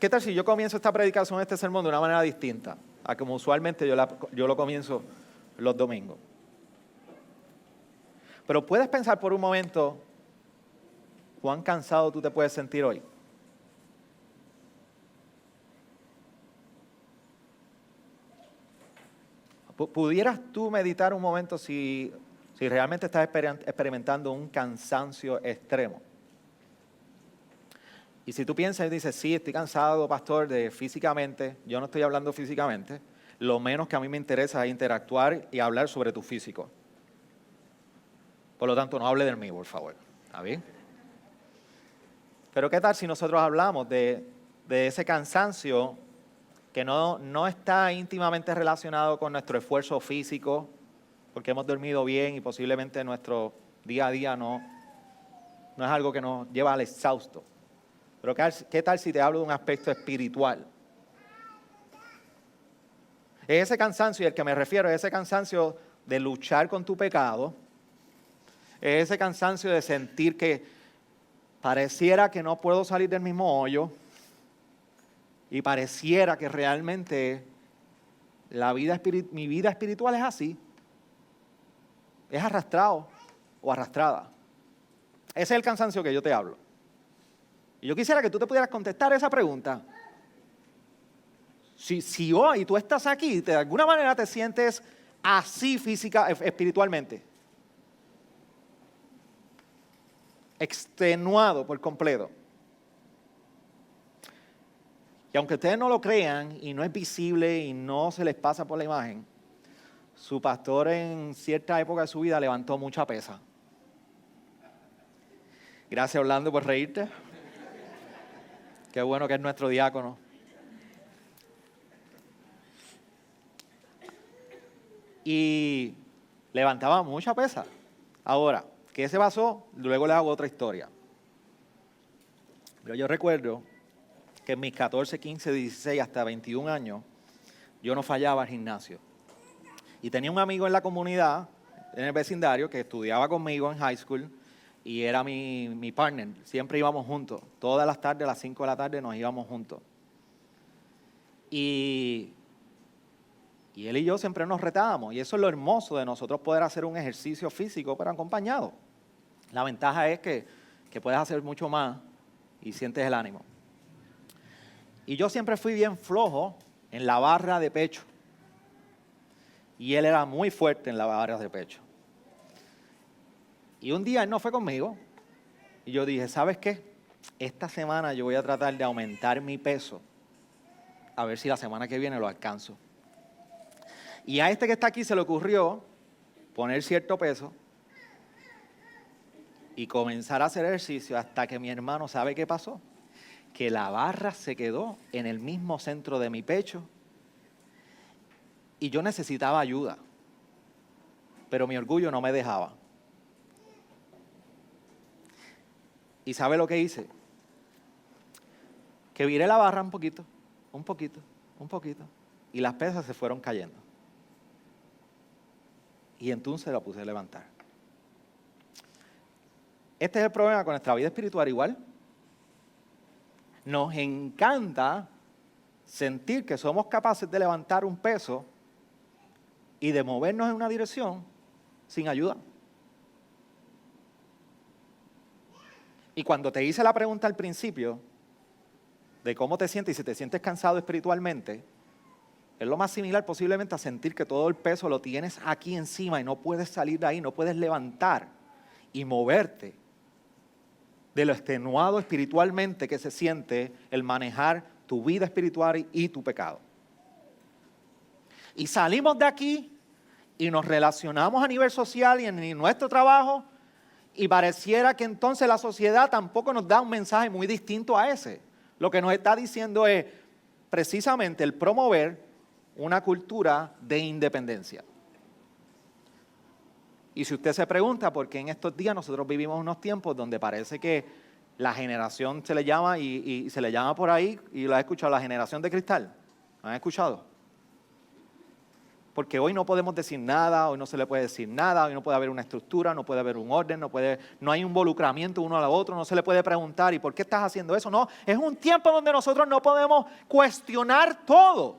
¿Qué tal si yo comienzo esta predicación, este sermón, de una manera distinta a como usualmente yo lo comienzo los domingos? Pero puedes pensar por un momento cuán cansado tú te puedes sentir hoy. ¿Pudieras tú meditar un momento si realmente estás experimentando un cansancio extremo? Y si tú piensas y dices, sí, estoy cansado, pastor, de físicamente, yo no estoy hablando físicamente, lo menos que a mí me interesa es interactuar y hablar sobre tu físico. Por lo tanto, no hable de mí, por favor. ¿Está bien? Pero ¿qué tal si nosotros hablamos de ese cansancio que no está íntimamente relacionado con nuestro esfuerzo físico, porque hemos dormido bien y posiblemente nuestro día a día no es algo que nos lleva al exhausto? Pero ¿qué tal si te hablo de un aspecto espiritual? Ese cansancio, y al que me refiero, es ese cansancio de luchar con tu pecado, es ese cansancio de sentir que pareciera que no puedo salir del mismo hoyo y pareciera que realmente mi vida espiritual es así, es arrastrado o arrastrada. Ese es el cansancio que yo te hablo. Y yo quisiera que tú te pudieras contestar esa pregunta. Si hoy tú estás aquí, de alguna manera te sientes así espiritualmente, extenuado por completo. Y aunque ustedes no lo crean y no es visible y no se les pasa por la imagen, su pastor en cierta época de su vida levantó mucha pesa. Gracias, Orlando, por reírte. Qué bueno que es nuestro diácono. Y levantaba mucha pesa. Ahora, ¿qué se pasó? Luego les hago otra historia. Pero yo recuerdo que en mis 14, 15, 16, hasta 21 años, yo no fallaba al gimnasio. Y tenía un amigo en la comunidad, en el vecindario, que estudiaba conmigo en high school y era mi partner. Siempre íbamos juntos. Todas las tardes, a las 5 de la tarde, nos íbamos juntos. Y él y yo siempre nos retábamos. Y eso es lo hermoso de nosotros poder hacer un ejercicio físico, pero acompañado. La ventaja es que puedes hacer mucho más y sientes el ánimo. Y yo siempre fui bien flojo en la barra de pecho. Y él era muy fuerte en la barra de pecho. Y un día él no fue conmigo. Y yo dije, ¿sabes qué? Esta semana yo voy a tratar de aumentar mi peso. A ver si la semana que viene lo alcanzo. Y a este que está aquí se le ocurrió poner cierto peso y comenzar a hacer ejercicio hasta que mi hermano, ¿sabe qué pasó? Que la barra se quedó en el mismo centro de mi pecho y yo necesitaba ayuda, pero mi orgullo no me dejaba. ¿Y sabe lo que hice? Que viré la barra un poquito, y las pesas se fueron cayendo. Y entonces la puse a levantar. Este es el problema con nuestra vida espiritual igual. Nos encanta sentir que somos capaces de levantar un peso y de movernos en una dirección sin ayuda. Y cuando te hice la pregunta al principio de cómo te sientes y si te sientes cansado espiritualmente, es lo más similar posiblemente a sentir que todo el peso lo tienes aquí encima y no puedes salir de ahí, no puedes levantar y moverte de lo extenuado espiritualmente que se siente el manejar tu vida espiritual y tu pecado. Y salimos de aquí y nos relacionamos a nivel social y en nuestro trabajo y pareciera que entonces la sociedad tampoco nos da un mensaje muy distinto a ese. Lo que nos está diciendo es precisamente el promover una cultura de independencia. Y si usted se pregunta por qué en estos días nosotros vivimos unos tiempos donde parece que la generación se le llama y se le llama por ahí, y lo ha escuchado, la generación de cristal. ¿Lo han escuchado? Porque hoy no podemos decir nada, hoy no se le puede decir nada, hoy no puede haber una estructura, no puede haber un orden, no hay un involucramiento uno al otro, no se le puede preguntar, ¿y por qué estás haciendo eso? No, es un tiempo donde nosotros no podemos cuestionar todo.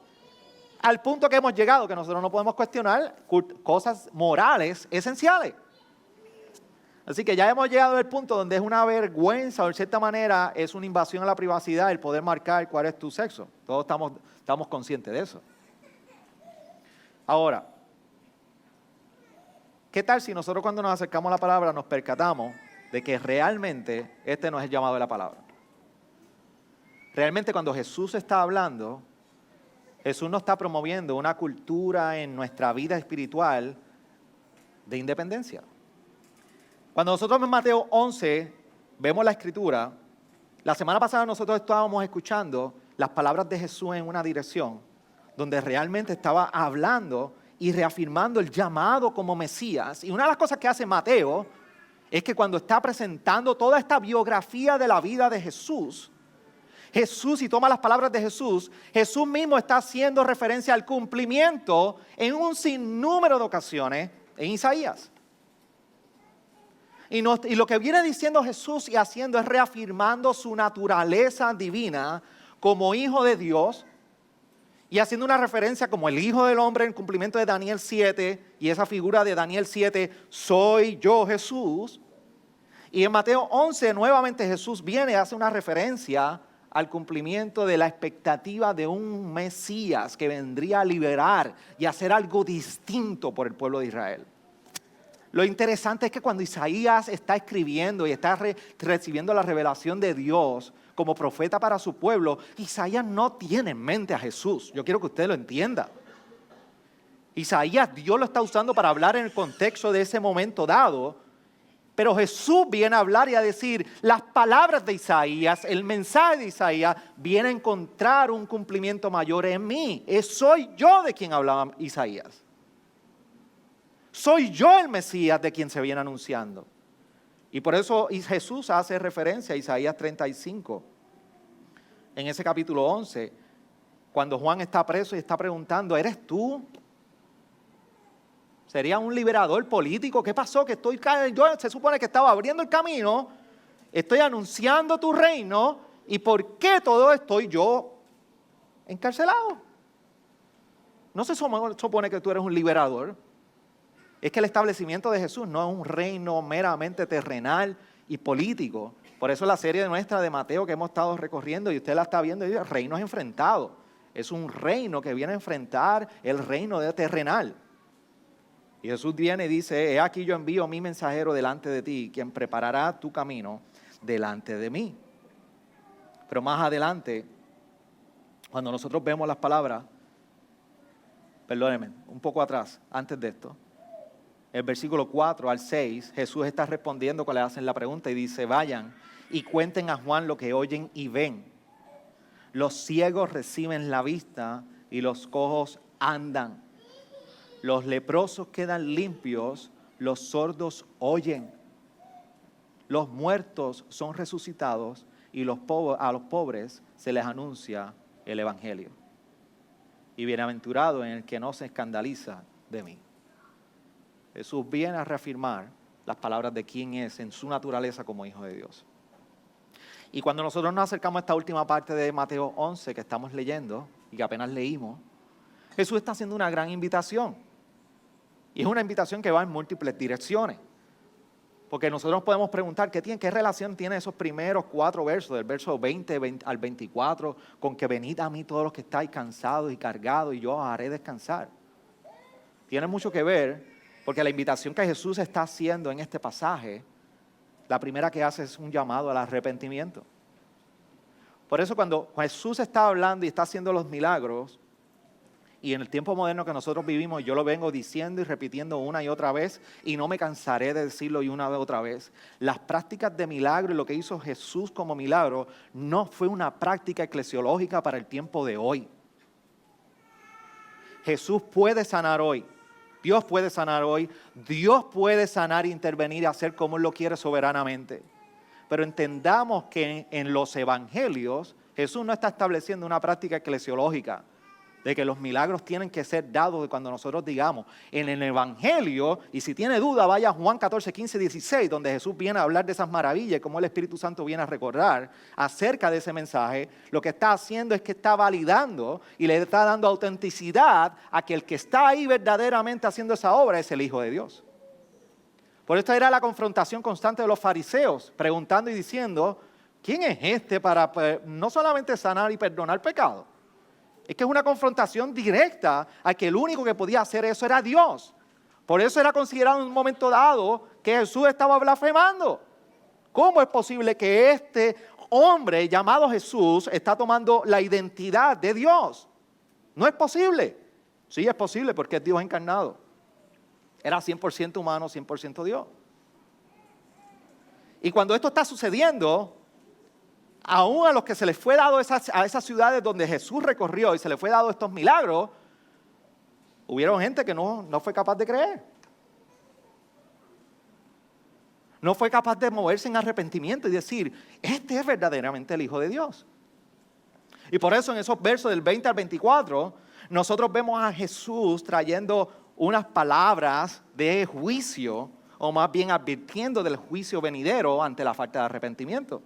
Al punto que hemos llegado, que nosotros no podemos cuestionar cosas morales esenciales. Así que ya hemos llegado al punto donde es una vergüenza, o de cierta manera es una invasión a la privacidad el poder marcar cuál es tu sexo. Todos estamos conscientes de eso. Ahora, ¿qué tal si nosotros cuando nos acercamos a la palabra nos percatamos de que realmente este no es el llamado de la palabra? Realmente cuando Jesús está hablando, Jesús no está promoviendo una cultura en nuestra vida espiritual de independencia. Cuando nosotros en Mateo 11 vemos la escritura, la semana pasada nosotros estábamos escuchando las palabras de Jesús en una dirección donde realmente estaba hablando y reafirmando el llamado como Mesías. Y una de las cosas que hace Mateo es que cuando está presentando toda esta biografía de la vida de Jesús, y toma las palabras de Jesús, Jesús mismo está haciendo referencia al cumplimiento en un sinnúmero de ocasiones en Isaías. Y lo que viene diciendo Jesús y haciendo es reafirmando su naturaleza divina como hijo de Dios y haciendo una referencia como el Hijo del Hombre en cumplimiento de Daniel 7 y esa figura de Daniel 7, soy yo Jesús. Y en Mateo 11 nuevamente Jesús viene y hace una referencia al cumplimiento de la expectativa de un Mesías que vendría a liberar y hacer algo distinto por el pueblo de Israel. Lo interesante es que cuando Isaías está escribiendo y está recibiendo la revelación de Dios como profeta para su pueblo, Isaías no tiene en mente a Jesús. Yo quiero que usted lo entienda. Isaías, Dios lo está usando para hablar en el contexto de ese momento dado, pero Jesús viene a hablar y a decir, las palabras de Isaías, el mensaje de Isaías, viene a encontrar un cumplimiento mayor en mí. Soy yo de quien hablaba Isaías. Soy yo el Mesías de quien se viene anunciando. Y por eso Jesús hace referencia a Isaías 35. En ese capítulo 11, cuando Juan está preso y está preguntando, ¿eres tú? ¿Sería un liberador político? ¿Qué pasó? Yo se supone que estaba abriendo el camino, estoy anunciando tu reino, ¿y por qué todo estoy yo encarcelado? No se supone que tú eres un liberador. Es que el establecimiento de Jesús no es un reino meramente terrenal y político. Por eso la serie nuestra de Mateo que hemos estado recorriendo y usted la está viendo, el reino es enfrentado. Es un reino que viene a enfrentar el reino terrenal. Y Jesús viene y dice, he aquí yo envío mi mensajero delante de ti, quien preparará tu camino delante de mí. Pero más adelante, cuando nosotros vemos las palabras, perdónenme, un poco atrás, antes de esto, el versículo 4 al 6, Jesús está respondiendo cuando le hacen la pregunta y dice, vayan y cuenten a Juan lo que oyen y ven. Los ciegos reciben la vista y los cojos andan. Los leprosos quedan limpios, los sordos oyen. Los muertos son resucitados y a los pobres se les anuncia el evangelio. Y bienaventurado en el que no se escandaliza de mí. Jesús viene a reafirmar las palabras de quién es en su naturaleza como hijo de Dios. Y cuando nosotros nos acercamos a esta última parte de Mateo 11 que estamos leyendo y que apenas leímos, Jesús está haciendo una gran invitación. Y es una invitación que va en múltiples direcciones. Porque nosotros nos podemos preguntar qué relación tiene esos primeros 4 versos, del verso 20 al 24, con que venid a mí todos los que estáis cansados y cargados y yo os haré descansar. Tiene mucho que ver. Porque la invitación que Jesús está haciendo en este pasaje, la primera que hace es un llamado al arrepentimiento. Por eso cuando Jesús está hablando y está haciendo los milagros, y en el tiempo moderno que nosotros vivimos, yo lo vengo diciendo y repitiendo una y otra vez, y no me cansaré de decirlo y una vez otra vez, las prácticas de milagro y lo que hizo Jesús como milagro, no fue una práctica eclesiológica para el tiempo de hoy. Jesús puede sanar hoy. Dios puede sanar hoy, Dios puede sanar, intervenir y hacer como Él lo quiere soberanamente. Pero entendamos que en los evangelios Jesús no está estableciendo una práctica eclesiológica. de que los milagros tienen que ser dados cuando nosotros digamos en el Evangelio, y si tiene duda vaya a Juan 14, 15, 16, donde Jesús viene a hablar de esas maravillas y cómo el Espíritu Santo viene a recordar acerca de ese mensaje. Lo que está haciendo es que está validando y le está dando autenticidad a que el que está ahí verdaderamente haciendo esa obra es el Hijo de Dios. Por esto era la confrontación constante de los fariseos, preguntando y diciendo, ¿quién es este para no solamente sanar y perdonar pecado? Es que es una confrontación directa a que el único que podía hacer eso era Dios. Por eso era considerado en un momento dado que Jesús estaba blasfemando. ¿Cómo es posible que este hombre llamado Jesús está tomando la identidad de Dios? No es posible. Sí es posible porque es Dios encarnado. Era 100% humano, 100% Dios. Y cuando esto está sucediendo, aún a los que se les fue dado a esas ciudades donde Jesús recorrió y se les fue dado estos milagros, hubieron gente que no fue capaz de creer. No fue capaz de moverse en arrepentimiento y decir, este es verdaderamente el Hijo de Dios. Y por eso en esos versos del 20 al 24, nosotros vemos a Jesús trayendo unas palabras de juicio, o más bien advirtiendo del juicio venidero ante la falta de arrepentimiento.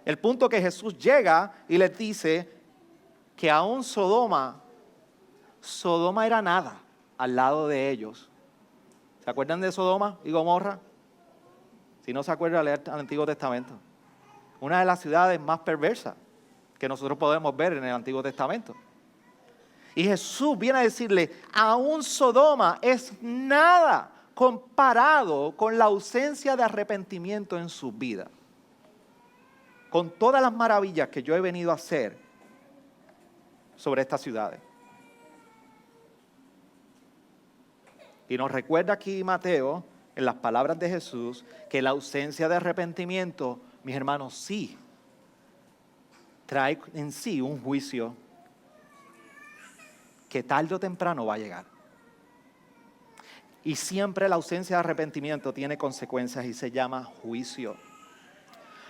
El punto que Jesús llega y les dice que aún Sodoma era nada al lado de ellos. ¿Se acuerdan de Sodoma y Gomorra? Si no se acuerdan, leer el Antiguo Testamento. Una de las ciudades más perversas que nosotros podemos ver en el Antiguo Testamento. Y Jesús viene a decirle, aún Sodoma es nada comparado con la ausencia de arrepentimiento en su vida. Con todas las maravillas que yo he venido a hacer sobre estas ciudades. Y nos recuerda aquí Mateo, en las palabras de Jesús, que la ausencia de arrepentimiento, mis hermanos, sí, trae en sí un juicio que tarde o temprano va a llegar. Y siempre la ausencia de arrepentimiento tiene consecuencias y se llama juicio.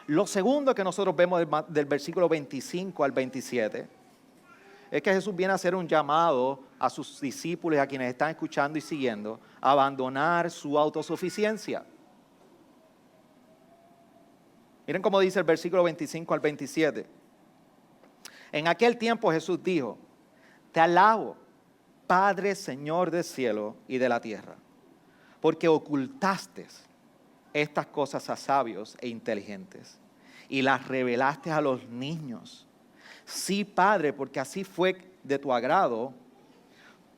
Lo segundo que nosotros vemos del versículo 25 al 27 es que Jesús viene a hacer un llamado a sus discípulos, a quienes están escuchando y siguiendo, a abandonar su autosuficiencia. Miren cómo dice el versículo 25 al 27. En aquel tiempo Jesús dijo, te alabo, Padre, Señor del cielo y de la tierra, porque ocultaste estas cosas a sabios e inteligentes y las revelaste a los niños. Sí, Padre, porque así fue de tu agrado.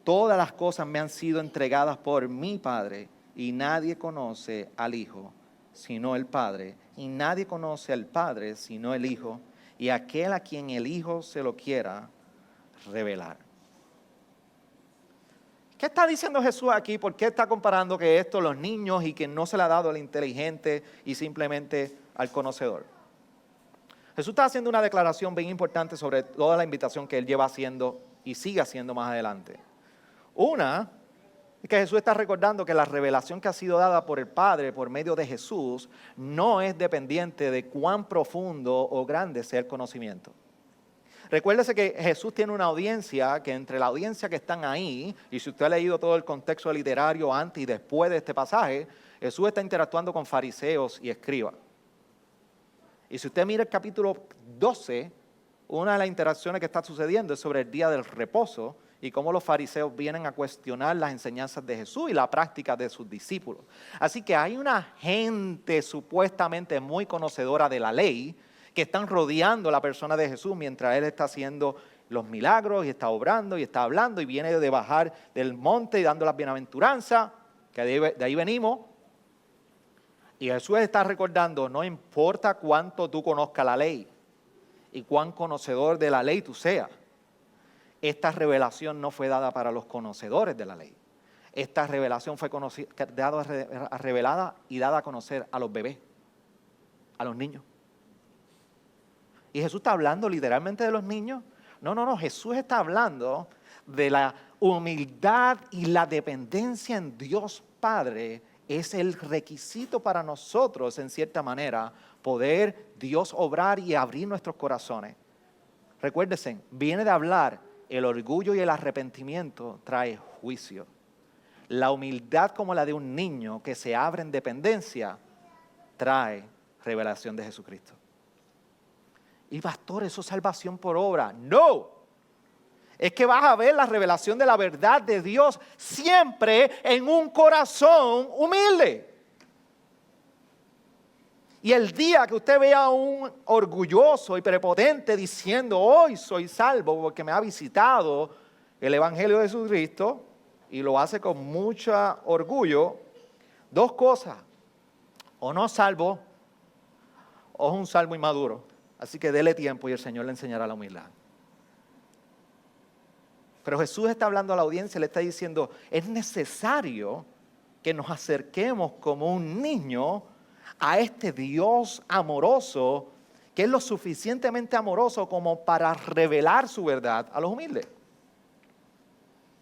Todas las cosas me han sido entregadas por mi Padre y nadie conoce al Hijo sino el Padre y nadie conoce al Padre sino el Hijo y aquel a quien el Hijo se lo quiera revelar. ¿Qué está diciendo Jesús aquí? ¿Por qué está comparando que esto los niños y que no se le ha dado al inteligente y simplemente al conocedor? Jesús está haciendo una declaración bien importante sobre toda la invitación que Él lleva haciendo y sigue haciendo más adelante. Una, es que Jesús está recordando que la revelación que ha sido dada por el Padre por medio de Jesús no es dependiente de cuán profundo o grande sea el conocimiento. Recuérdese que Jesús tiene una audiencia, que entre la audiencia que están ahí, y si usted ha leído todo el contexto literario antes y después de este pasaje, Jesús está interactuando con fariseos y escribas. Y si usted mira el capítulo 12, una de las interacciones que está sucediendo es sobre el día del reposo y cómo los fariseos vienen a cuestionar las enseñanzas de Jesús y la práctica de sus discípulos. Así que hay una gente supuestamente muy conocedora de la ley que están rodeando a la persona de Jesús mientras Él está haciendo los milagros y está obrando y está hablando y viene de bajar del monte y dando las bienaventuranzas, que de ahí venimos. Y Jesús está recordando, no importa cuánto tú conozcas la ley y cuán conocedor de la ley tú seas, esta revelación no fue dada para los conocedores de la ley. Esta revelación fue revelada y dada a conocer a los bebés, a los niños. ¿Y Jesús está hablando literalmente de los niños? No, Jesús está hablando de la humildad y la dependencia en Dios Padre. Es el requisito para nosotros, en cierta manera, poder Dios obrar y abrir nuestros corazones. Recuérdense, viene de hablar el orgullo y el arrepentimiento trae juicio. La humildad como la de un niño que se abre en dependencia trae revelación de Jesucristo. Y pastor, eso es salvación por obra. No. Es que vas a ver la revelación de la verdad de Dios siempre en un corazón humilde. Y el día que usted vea a un orgulloso y prepotente diciendo, hoy soy salvo porque me ha visitado el Evangelio de Jesucristo, y lo hace con mucho orgullo, dos cosas, o no salvo, o es un salvo inmaduro. Así que dele tiempo y el Señor le enseñará la humildad. Pero Jesús está hablando a la audiencia, le está diciendo, es necesario que nos acerquemos como un niño a este Dios amoroso, que es lo suficientemente amoroso como para revelar su verdad a los humildes.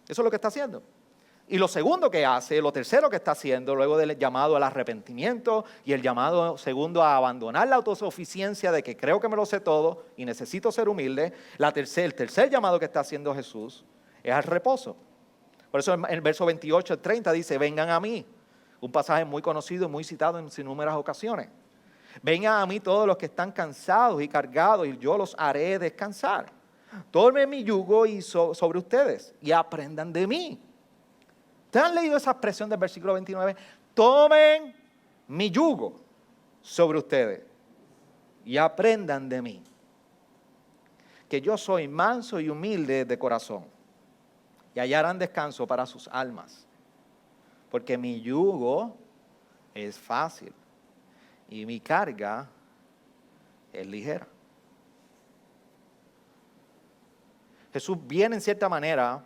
Eso es lo que está haciendo. Y lo segundo que hace, lo tercero que está haciendo, luego del llamado al arrepentimiento y el llamado segundo a abandonar la autosuficiencia de que creo que me lo sé todo y necesito ser humilde, el tercer llamado que está haciendo Jesús es al reposo. Por eso en el verso 28 al 30 dice, vengan a mí. Un pasaje muy conocido y muy citado en innumerables ocasiones. Vengan a mí todos los que están cansados y cargados y yo los haré descansar. Tomen mi yugo sobre ustedes y aprendan de mí. ¿Ustedes han leído esa expresión del versículo 29? Tomen mi yugo sobre ustedes y aprendan de mí. Que yo soy manso y humilde de corazón y hallarán descanso para sus almas. Porque mi yugo es fácil y mi carga es ligera. Jesús viene en cierta manera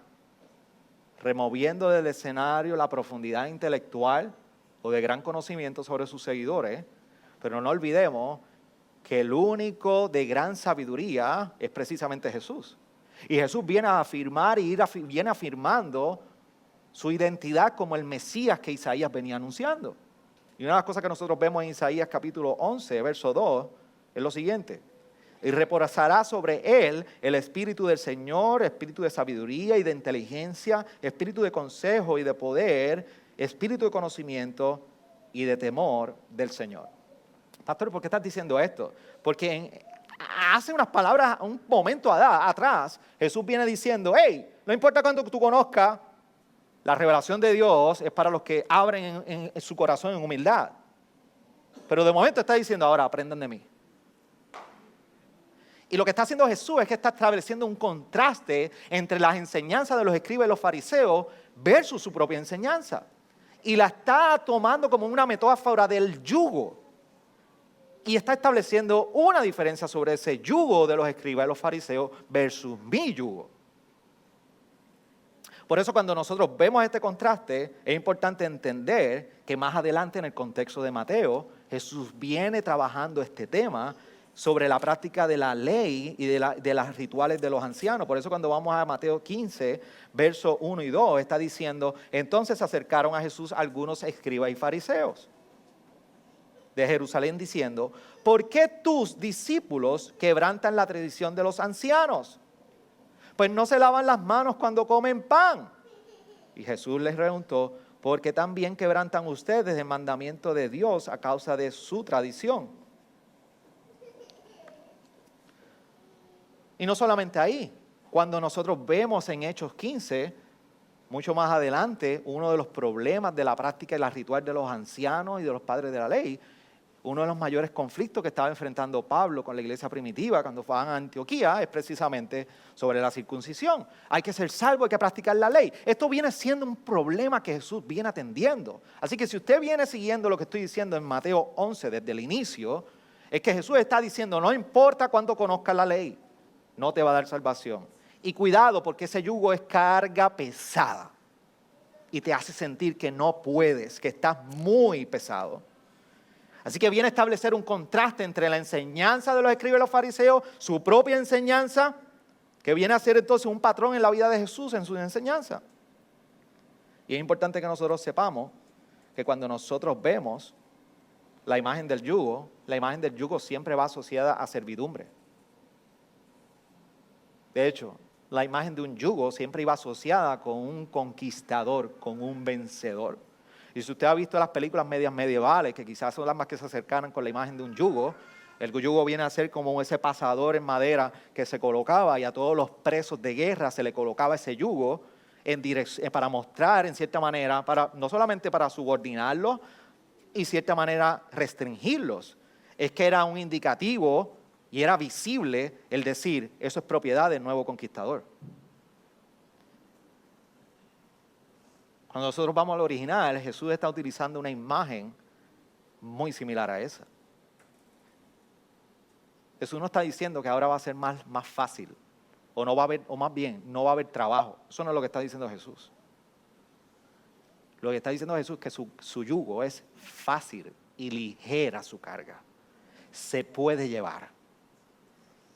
removiendo del escenario la profundidad intelectual o de gran conocimiento sobre sus seguidores, pero no olvidemos que el único de gran sabiduría es precisamente Jesús. Y Jesús viene a afirmar y viene afirmando su identidad como el Mesías que Isaías venía anunciando. Y una de las cosas que nosotros vemos en Isaías capítulo 11, verso 2, es lo siguiente. Y reposará sobre él el espíritu del Señor, espíritu de sabiduría y de inteligencia, espíritu de consejo y de poder, espíritu de conocimiento y de temor del Señor. Pastor, ¿por qué estás diciendo esto? Porque hace unas palabras, un momento atrás, Jesús viene diciendo, hey, no importa cuánto tú conozcas, la revelación de Dios es para los que abren en su corazón en humildad. Pero de momento está diciendo, ahora aprendan de mí. Y lo que está haciendo Jesús es que está estableciendo un contraste entre las enseñanzas de los escribas y los fariseos versus su propia enseñanza. Y la está tomando como una metáfora del yugo. Y está estableciendo una diferencia sobre ese yugo de los escribas y los fariseos versus mi yugo. Por eso cuando nosotros vemos este contraste, es importante entender que más adelante en el contexto de Mateo, Jesús viene trabajando este tema sobre la práctica de la ley y de las rituales de los ancianos. Por eso cuando vamos a Mateo 15, versos 1 y 2, está diciendo, entonces se acercaron a Jesús algunos escribas y fariseos de Jerusalén diciendo, ¿por qué tus discípulos quebrantan la tradición de los ancianos? Pues no se lavan las manos cuando comen pan. Y Jesús les preguntó, ¿por qué también quebrantan ustedes el mandamiento de Dios a causa de su tradición? Y no solamente ahí, cuando nosotros vemos en Hechos 15, mucho más adelante, uno de los problemas de la práctica y la ritual de los ancianos y de los padres de la ley, uno de los mayores conflictos que estaba enfrentando Pablo con la iglesia primitiva cuando fue a Antioquía es precisamente sobre la circuncisión. Hay que ser salvo, hay que practicar la ley. Esto viene siendo un problema que Jesús viene atendiendo. Así que si usted viene siguiendo lo que estoy diciendo en Mateo 11 desde el inicio, es que Jesús está diciendo, no importa cuánto conozcas la ley, no te va a dar salvación. Y cuidado, porque ese yugo es carga pesada y te hace sentir que no puedes, que estás muy pesado. Así que viene a establecer un contraste entre la enseñanza de los escribas y los fariseos, su propia enseñanza, que viene a ser entonces un patrón en la vida de Jesús en su enseñanza. Y es importante que nosotros sepamos que cuando nosotros vemos la imagen del yugo siempre va asociada a servidumbre. De hecho, la imagen de un yugo siempre iba asociada con un conquistador, con un vencedor. Y si usted ha visto las películas medievales, que quizás son las más que se acercaran con la imagen de un yugo, el yugo viene a ser como ese pasador en madera que se colocaba y a todos los presos de guerra se le colocaba ese yugo para mostrar en cierta manera, no solamente para subordinarlos y cierta manera restringirlos, es que era un indicativo y era visible el decir, eso es propiedad del nuevo conquistador. Cuando nosotros vamos al original, Jesús está utilizando una imagen muy similar a esa. Jesús no está diciendo que ahora va a ser más fácil, o no va a haber, o más bien, no va a haber trabajo. Eso no es lo que está diciendo Jesús. Lo que está diciendo Jesús es que su yugo es fácil y ligera su carga. Se puede llevar.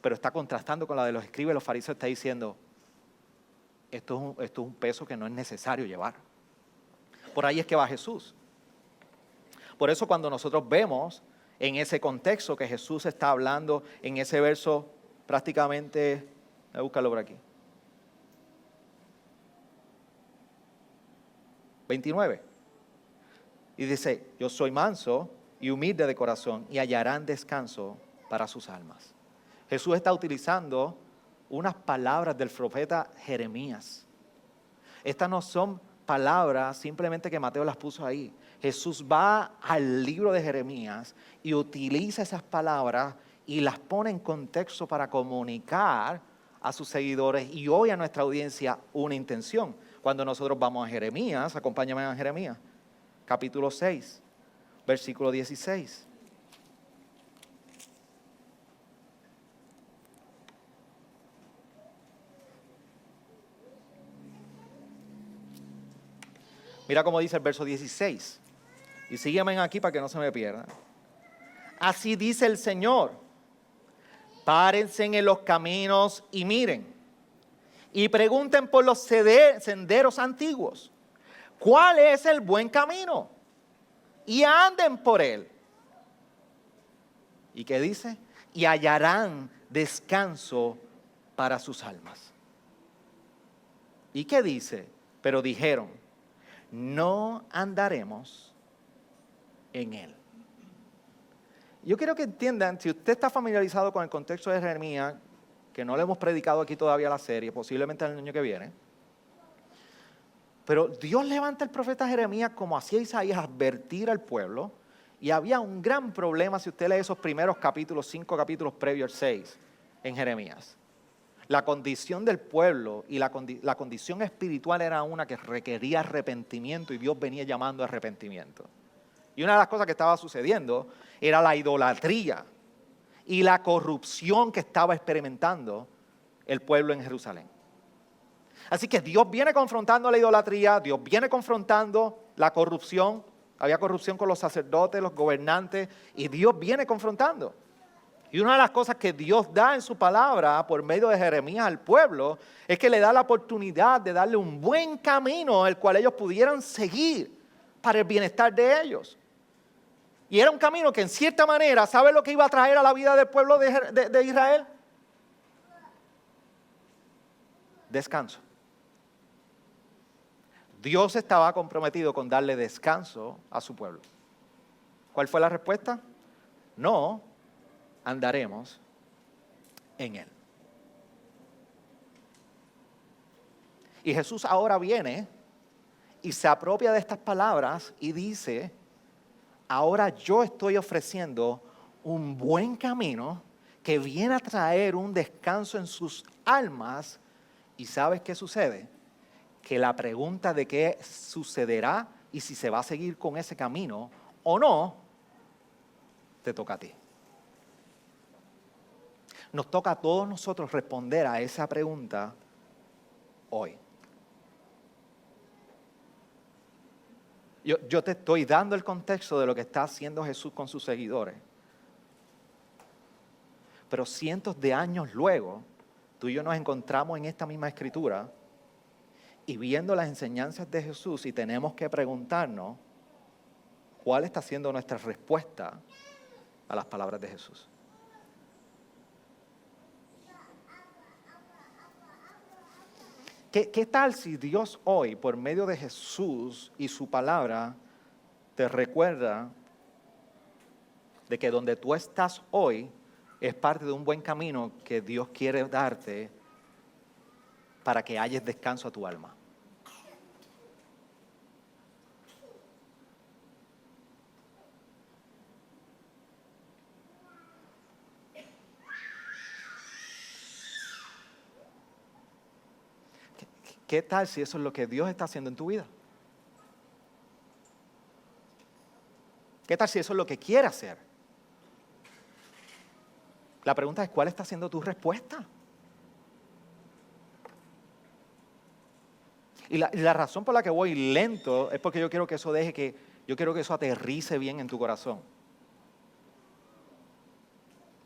Pero está contrastando con la de los escribas y los fariseos, está diciendo, esto es un peso que no es necesario llevar. Por ahí es que va Jesús. Por eso cuando nosotros vemos en ese contexto que Jesús está hablando en ese verso prácticamente, voy a buscarlo por aquí, 29. Y dice, yo soy manso y humilde de corazón y hallarán descanso para sus almas. Jesús está utilizando unas palabras del profeta Jeremías. Estas no son palabras simplemente que Mateo las puso ahí. Jesús va al libro de Jeremías y utiliza esas palabras y las pone en contexto para comunicar a sus seguidores y hoy a nuestra audiencia una intención. Cuando nosotros vamos a Jeremías, acompáñame a Jeremías, capítulo 6, versículo 16. Mira cómo dice el verso 16. Y sígueme aquí para que no se me pierda. Así dice el Señor. Párense en los caminos y miren. Y pregunten por los senderos antiguos. ¿Cuál es el buen camino? Y anden por él. ¿Y qué dice? Y hallarán descanso para sus almas. ¿Y qué dice? Pero dijeron, no andaremos en él. Yo quiero que entiendan, si usted está familiarizado con el contexto de Jeremías, que no le hemos predicado aquí todavía la serie, posiblemente el año que viene, pero Dios levanta al profeta Jeremías como hacía Isaías, advertir al pueblo, y había un gran problema si usted lee esos primeros capítulos, 5 capítulos previos al 6 en Jeremías. La condición del pueblo y la condición espiritual era una que requería arrepentimiento y Dios venía llamando a arrepentimiento. Y una de las cosas que estaba sucediendo era la idolatría y la corrupción que estaba experimentando el pueblo en Jerusalén. Así que Dios viene confrontando la idolatría, Dios viene confrontando la corrupción. Había corrupción con los sacerdotes, los gobernantes, y Dios viene confrontando. Y una de las cosas que Dios da en su palabra por medio de Jeremías al pueblo es que le da la oportunidad de darle un buen camino el cual ellos pudieran seguir para el bienestar de ellos. Y era un camino que en cierta manera, ¿sabe lo que iba a traer a la vida del pueblo de Israel? Descanso. Dios estaba comprometido con darle descanso a su pueblo. ¿Cuál fue la respuesta? No andaremos en él. Y Jesús ahora viene y se apropia de estas palabras y dice, ahora yo estoy ofreciendo un buen camino que viene a traer un descanso en sus almas. ¿Y sabes qué sucede? Que la pregunta de qué sucederá y si se va a seguir con ese camino o no, te toca a ti. Nos toca a todos nosotros responder a esa pregunta hoy. Yo te estoy dando el contexto de lo que está haciendo Jesús con sus seguidores. Pero cientos de años luego, tú y yo nos encontramos en esta misma escritura y viendo las enseñanzas de Jesús y tenemos que preguntarnos cuál está siendo nuestra respuesta a las palabras de Jesús. ¿Qué tal si Dios hoy, por medio de Jesús y su palabra, te recuerda de que donde tú estás hoy es parte de un buen camino que Dios quiere darte para que halles descanso a tu alma? ¿Qué tal si eso es lo que Dios está haciendo en tu vida? ¿Qué tal si eso es lo que quiere hacer? La pregunta es, ¿cuál está siendo tu respuesta? Y la razón por la que voy lento es porque yo quiero que eso aterrice bien en tu corazón.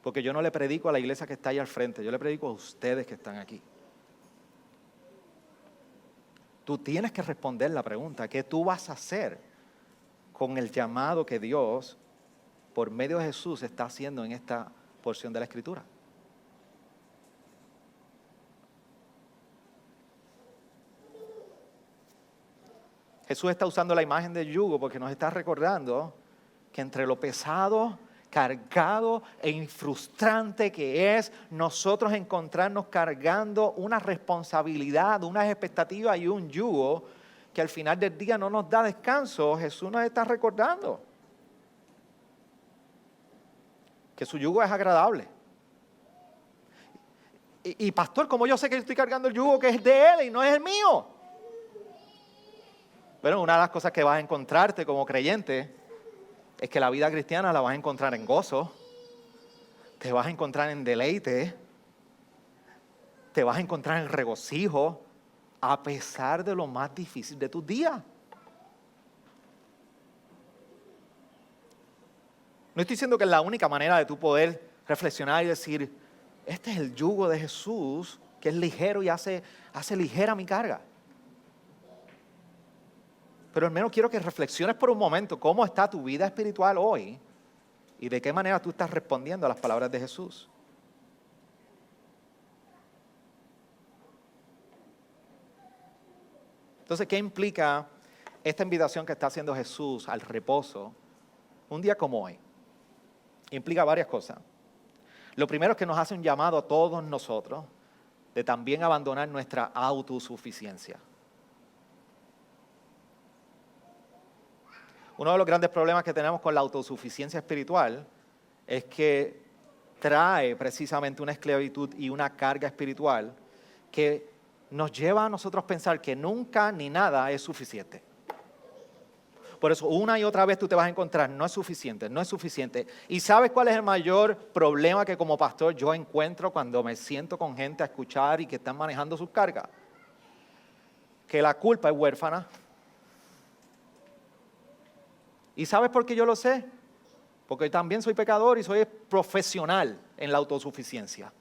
Porque yo no le predico a la iglesia que está ahí al frente, yo le predico a ustedes que están aquí. Tú tienes que responder la pregunta, ¿qué tú vas a hacer con el llamado que Dios, por medio de Jesús, está haciendo en esta porción de la Escritura? Jesús está usando la imagen del yugo porque nos está recordando que entre lo pesado, cargado e frustrante que es nosotros encontrarnos cargando una responsabilidad, unas expectativas y un yugo que al final del día no nos da descanso, Jesús nos está recordando que su yugo es agradable. Y pastor, ¿cómo yo sé que estoy cargando el yugo que es de Él y no es el mío? Bueno, una de las cosas que vas a encontrarte como creyente es que la vida cristiana la vas a encontrar en gozo, te vas a encontrar en deleite, te vas a encontrar en regocijo, a pesar de lo más difícil de tus días. No estoy diciendo que es la única manera de tú poder reflexionar y decir, este es el yugo de Jesús, que es ligero y hace ligera mi carga. Pero al menos quiero que reflexiones por un momento cómo está tu vida espiritual hoy y de qué manera tú estás respondiendo a las palabras de Jesús. Entonces, ¿qué implica esta invitación que está haciendo Jesús al reposo un día como hoy? Implica varias cosas. Lo primero es que nos hace un llamado a todos nosotros de también abandonar nuestra autosuficiencia. Uno de los grandes problemas que tenemos con la autosuficiencia espiritual es que trae precisamente una esclavitud y una carga espiritual que nos lleva a nosotros pensar que nunca ni nada es suficiente. Por eso una y otra vez tú te vas a encontrar, no es suficiente, no es suficiente. ¿Y sabes cuál es el mayor problema que como pastor yo encuentro cuando me siento con gente a escuchar y que están manejando sus cargas? Que la culpa es huérfana. ¿Y sabes por qué yo lo sé? Porque también soy pecador y soy profesional en la autosuficiencia.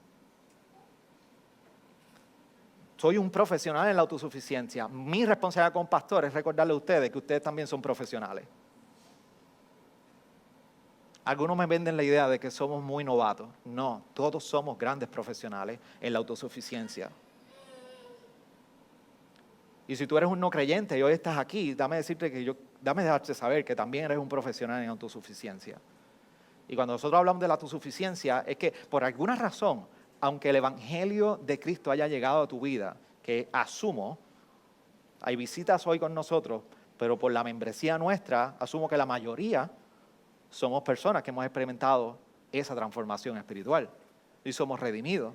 Soy un profesional en la autosuficiencia. Mi responsabilidad como pastor es recordarles a ustedes que ustedes también son profesionales. Algunos me venden la idea de que somos muy novatos. No, todos somos grandes profesionales en la autosuficiencia. Y si tú eres un no creyente y hoy estás aquí, dame dejarte saber que también eres un profesional en autosuficiencia. Y cuando nosotros hablamos de la autosuficiencia, es que por alguna razón, aunque el evangelio de Cristo haya llegado a tu vida, que asumo, hay visitas hoy con nosotros, pero por la membresía nuestra, asumo que la mayoría somos personas que hemos experimentado esa transformación espiritual y somos redimidos.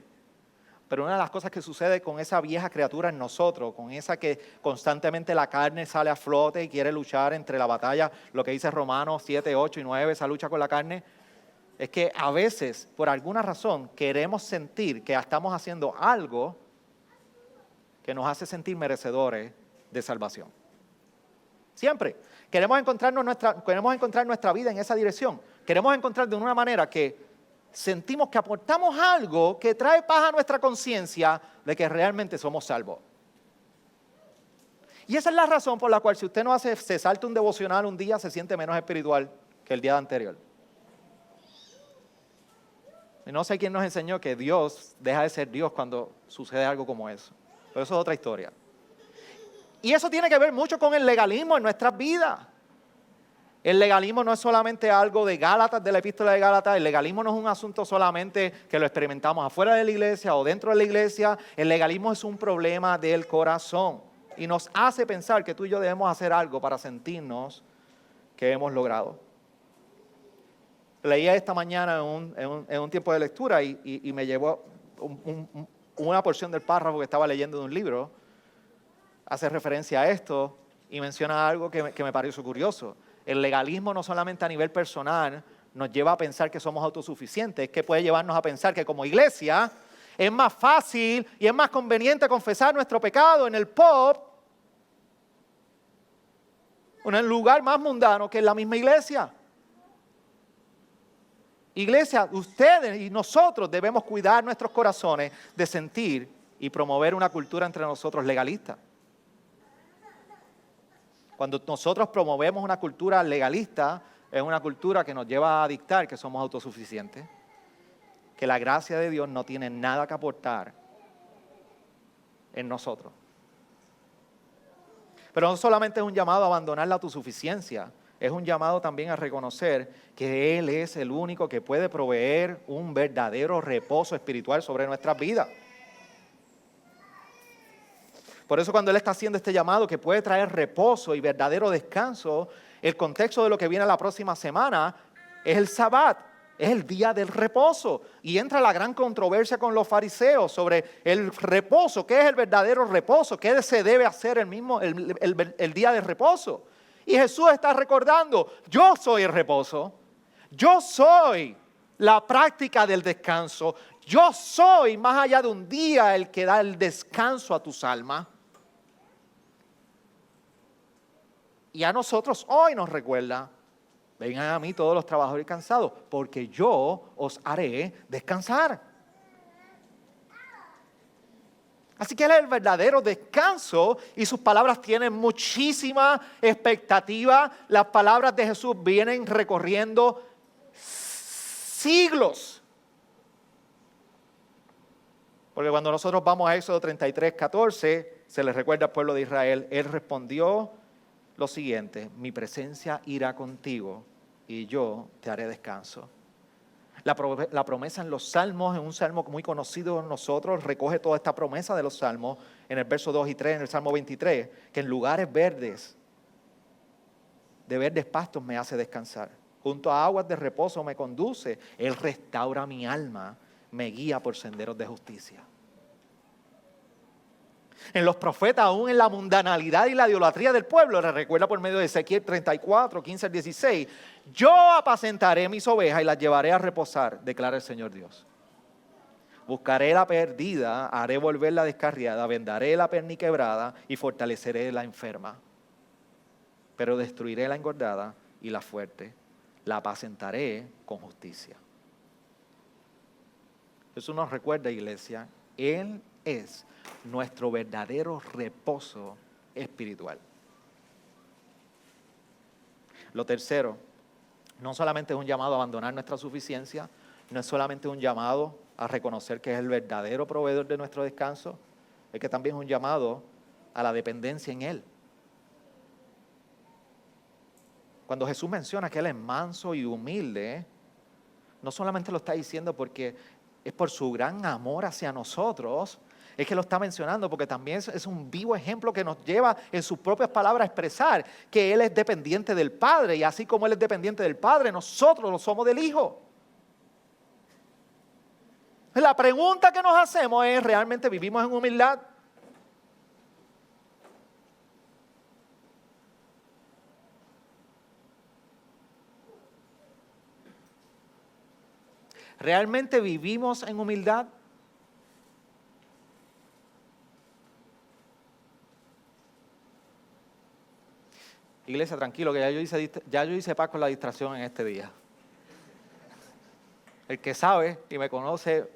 Pero una de las cosas que sucede con esa vieja criatura en nosotros, con esa que constantemente la carne sale a flote y quiere luchar entre la batalla, lo que dice Romanos 7, 8 y 9, esa lucha con la carne, es que a veces, por alguna razón, queremos sentir que estamos haciendo algo que nos hace sentir merecedores de salvación. Siempre. Queremos encontrar nuestra vida en esa dirección. Queremos encontrar de una manera que sentimos que aportamos algo que trae paz a nuestra conciencia de que realmente somos salvos. Y esa es la razón por la cual si usted no se salta un devocional un día, se siente menos espiritual que el día anterior. Y no sé quién nos enseñó que Dios deja de ser Dios cuando sucede algo como eso. Pero eso es otra historia. Y eso tiene que ver mucho con el legalismo en nuestras vidas. El legalismo no es solamente algo de Gálatas, de la epístola de Gálatas. El legalismo no es un asunto solamente que lo experimentamos afuera de la iglesia o dentro de la iglesia. El legalismo es un problema del corazón y nos hace pensar que tú y yo debemos hacer algo para sentirnos que hemos logrado. Leía esta mañana en un tiempo de lectura y me llevó una porción del párrafo que estaba leyendo de un libro. Hace referencia a esto y menciona algo que me pareció curioso. El legalismo no solamente a nivel personal nos lleva a pensar que somos autosuficientes, es que puede llevarnos a pensar que como iglesia es más fácil y es más conveniente confesar nuestro pecado en el pub, en el lugar más mundano que en la misma iglesia. Iglesia, ustedes y nosotros debemos cuidar nuestros corazones de sentir y promover una cultura entre nosotros legalista. Cuando nosotros promovemos una cultura legalista, es una cultura que nos lleva a dictar que somos autosuficientes, que la gracia de Dios no tiene nada que aportar en nosotros. Pero no solamente es un llamado a abandonar la autosuficiencia, es un llamado también a reconocer que Él es el único que puede proveer un verdadero reposo espiritual sobre nuestras vidas. Por eso cuando Él está haciendo este llamado que puede traer reposo y verdadero descanso, el contexto de lo que viene la próxima semana es el Sabbat, es el día del reposo. Y entra la gran controversia con los fariseos sobre el reposo, qué es el verdadero reposo, qué se debe hacer el día del reposo. Y Jesús está recordando, yo soy el reposo, yo soy la práctica del descanso, yo soy más allá de un día el que da el descanso a tus almas. Y a nosotros hoy nos recuerda, vengan a mí todos los trabajadores cansados, porque yo os haré descansar. Así que Él es el verdadero descanso y sus palabras tienen muchísima expectativa. Las palabras de Jesús vienen recorriendo siglos. Porque cuando nosotros vamos a Éxodo 33:14, se les recuerda al pueblo de Israel, Él respondió lo siguiente: mi presencia irá contigo y yo te haré descanso. La promesa en los salmos, en un salmo muy conocido de nosotros, recoge toda esta promesa de los salmos en el verso 2 y 3, en el salmo 23, que en lugares verdes, de verdes pastos me hace descansar. Junto a aguas de reposo me conduce. Él restaura mi alma, me guía por senderos de justicia. En los profetas, aún en la mundanalidad y la idolatría del pueblo, les recuerda por medio de Ezequiel 34, 15 al 16, yo apacentaré mis ovejas y las llevaré a reposar, declara el Señor Dios. Buscaré la perdida, haré volver la descarriada, vendaré la perniquebrada y fortaleceré la enferma. Pero destruiré la engordada y la fuerte, la apacentaré con justicia. Jesús nos recuerda, iglesia, Él es nuestro verdadero reposo espiritual. Lo tercero, no solamente es un llamado a abandonar nuestra suficiencia, no es solamente un llamado a reconocer que es el verdadero proveedor de nuestro descanso, es que también es un llamado a la dependencia en Él. Cuando Jesús menciona que Él es manso y humilde, no solamente lo está diciendo porque es por su gran amor hacia nosotros, es que lo está mencionando porque también es un vivo ejemplo que nos lleva en sus propias palabras a expresar que Él es dependiente del Padre y así como Él es dependiente del Padre, nosotros lo somos del Hijo. La pregunta que nos hacemos es, ¿realmente vivimos en humildad? ¿Realmente vivimos en humildad? Iglesia, tranquilo, que ya yo hice paz con la distracción en este día. El que sabe y me conoce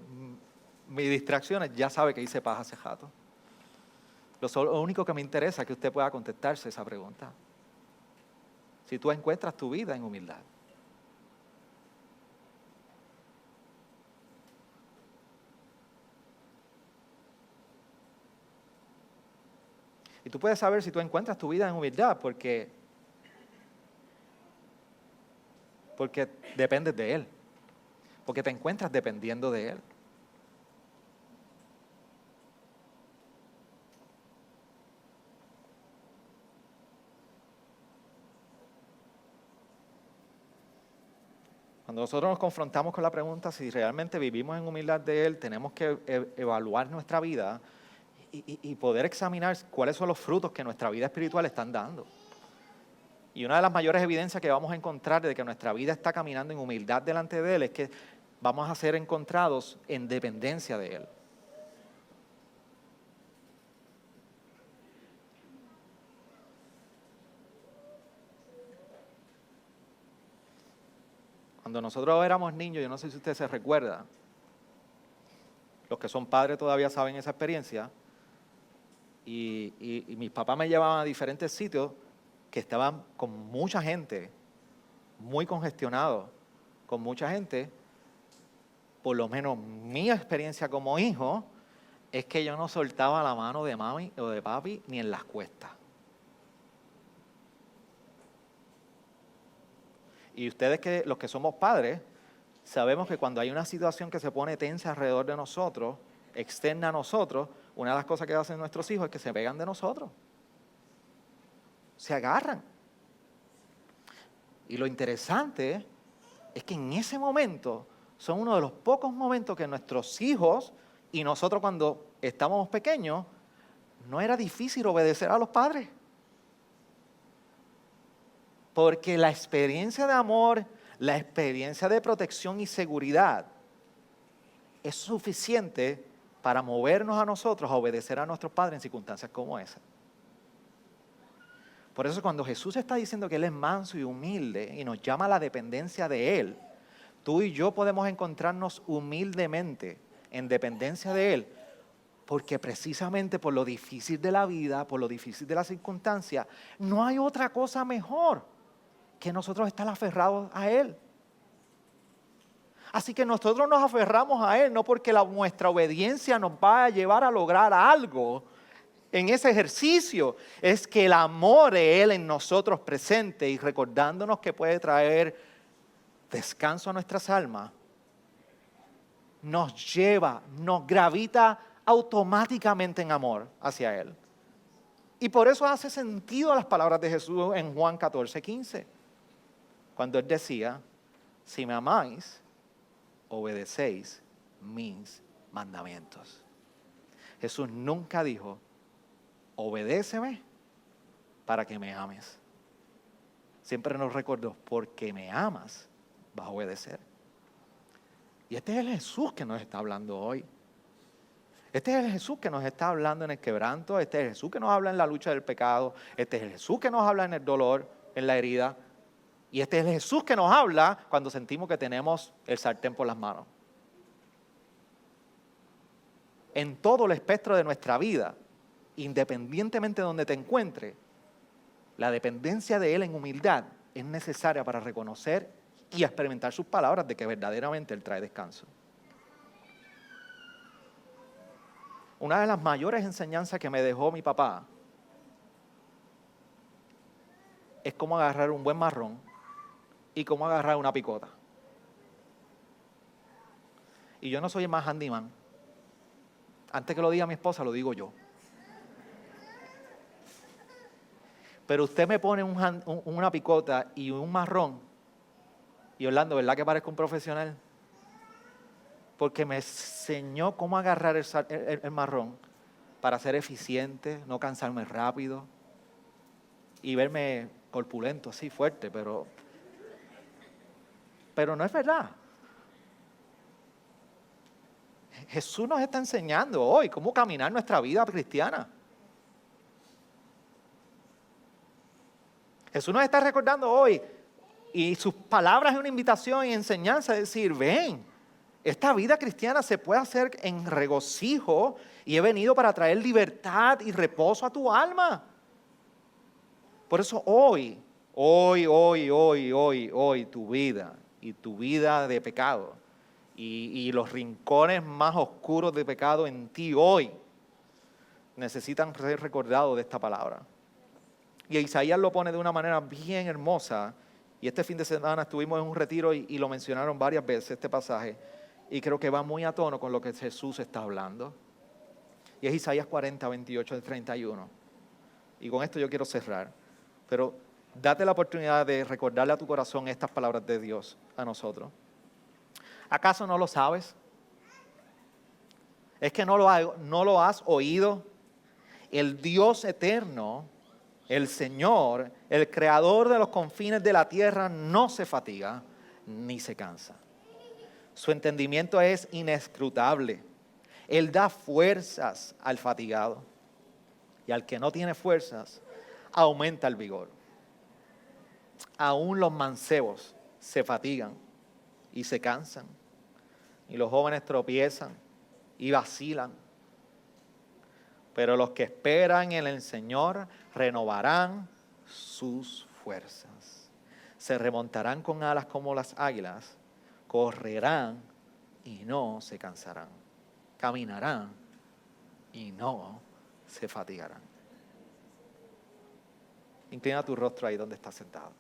mis distracciones ya sabe que hice paz hace rato. Lo único que me interesa es que usted pueda contestarse esa pregunta. Si tú encuentras tu vida en humildad. Y tú puedes saber si tú encuentras tu vida en humildad porque dependes de Él, porque te encuentras dependiendo de Él. Cuando nosotros nos confrontamos con la pregunta si realmente vivimos en humildad de Él, tenemos que evaluar nuestra vida y poder examinar cuáles son los frutos que nuestra vida espiritual están dando. Y una de las mayores evidencias que vamos a encontrar de que nuestra vida está caminando en humildad delante de Él es que vamos a ser encontrados en dependencia de Él. Cuando nosotros éramos niños, yo no sé si usted se recuerda, los que son padres todavía saben esa experiencia, y mis papás me llevaban a diferentes sitios que estaban con mucha gente, muy congestionados, con mucha gente. Por lo menos mi experiencia como hijo es que yo no soltaba la mano de mami o de papi ni en las cuestas. Y ustedes, los que somos padres, sabemos que cuando hay una situación que se pone tensa alrededor de nosotros, externa a nosotros, una de las cosas que hacen nuestros hijos es que se pegan de nosotros. Se agarran. Y lo interesante es que en ese momento son uno de los pocos momentos que nuestros hijos y nosotros cuando estábamos pequeños, no era difícil obedecer a los padres. Porque la experiencia de amor, la experiencia de protección y seguridad es suficiente para movernos a nosotros a obedecer a nuestros padres en circunstancias como esa. Por eso cuando Jesús está diciendo que Él es manso y humilde y nos llama a la dependencia de Él, tú y yo podemos encontrarnos humildemente en dependencia de Él, porque precisamente por lo difícil de la vida, por lo difícil de la circunstancia, no hay otra cosa mejor que nosotros estar aferrados a Él. Así que nosotros nos aferramos a Él, no porque nuestra obediencia nos va a llevar a lograr algo en ese ejercicio, es que el amor de Él en nosotros presente y recordándonos que puede traer descanso a nuestras almas, nos lleva, nos gravita automáticamente en amor hacia Él. Y por eso hace sentido las palabras de Jesús en Juan 14:15. Cuando Él decía, si me amáis, obedecéis mis mandamientos. Jesús nunca dijo, obedéceme para que me ames. Siempre nos recordó, porque me amas, vas a obedecer. Y este es el Jesús que nos está hablando hoy. Este es el Jesús que nos está hablando en el quebranto, este es el Jesús que nos habla en la lucha del pecado, este es el Jesús que nos habla en el dolor, en la herida. Y este es el Jesús que nos habla cuando sentimos que tenemos el sartén por las manos. En todo el espectro de nuestra vida, independientemente de donde te encuentres, la dependencia de Él en humildad es necesaria para reconocer y experimentar sus palabras de que verdaderamente Él trae descanso. Una de las mayores enseñanzas que me dejó mi papá es cómo agarrar un buen marrón y cómo agarrar una picota. Y yo no soy el más handyman. Antes que lo diga mi esposa, lo digo yo. Pero usted me pone una picota y un marrón, y Orlando, ¿verdad que parezco un profesional? Porque me enseñó cómo agarrar el marrón para ser eficiente, no cansarme rápido y verme corpulento, así fuerte, pero no es verdad. Jesús nos está enseñando hoy cómo caminar nuestra vida cristiana. Jesús nos está recordando hoy, y sus palabras es una invitación y enseñanza, es decir, ven, esta vida cristiana se puede hacer en regocijo y he venido para traer libertad y reposo a tu alma. Por eso hoy, tu vida y tu vida de pecado y los rincones más oscuros de pecado en ti hoy necesitan ser recordados de esta palabra. Y Isaías lo pone de una manera bien hermosa. Y este fin de semana estuvimos en un retiro y lo mencionaron varias veces este pasaje. Y creo que va muy a tono con lo que Jesús está hablando. Y es Isaías 40, 28 al 31. Y con esto yo quiero cerrar. Pero date la oportunidad de recordarle a tu corazón estas palabras de Dios a nosotros. ¿Acaso no lo sabes? ¿Es que no lo has oído? El Dios eterno, el Señor, el creador de los confines de la tierra, no se fatiga ni se cansa. Su entendimiento es inescrutable. Él da fuerzas al fatigado y al que no tiene fuerzas aumenta el vigor. Aún los mancebos se fatigan y se cansan y los jóvenes tropiezan y vacilan. Pero los que esperan en el Señor renovarán sus fuerzas. Se remontarán con alas como las águilas, correrán y no se cansarán. Caminarán y no se fatigarán. Inclina tu rostro ahí donde estás sentado.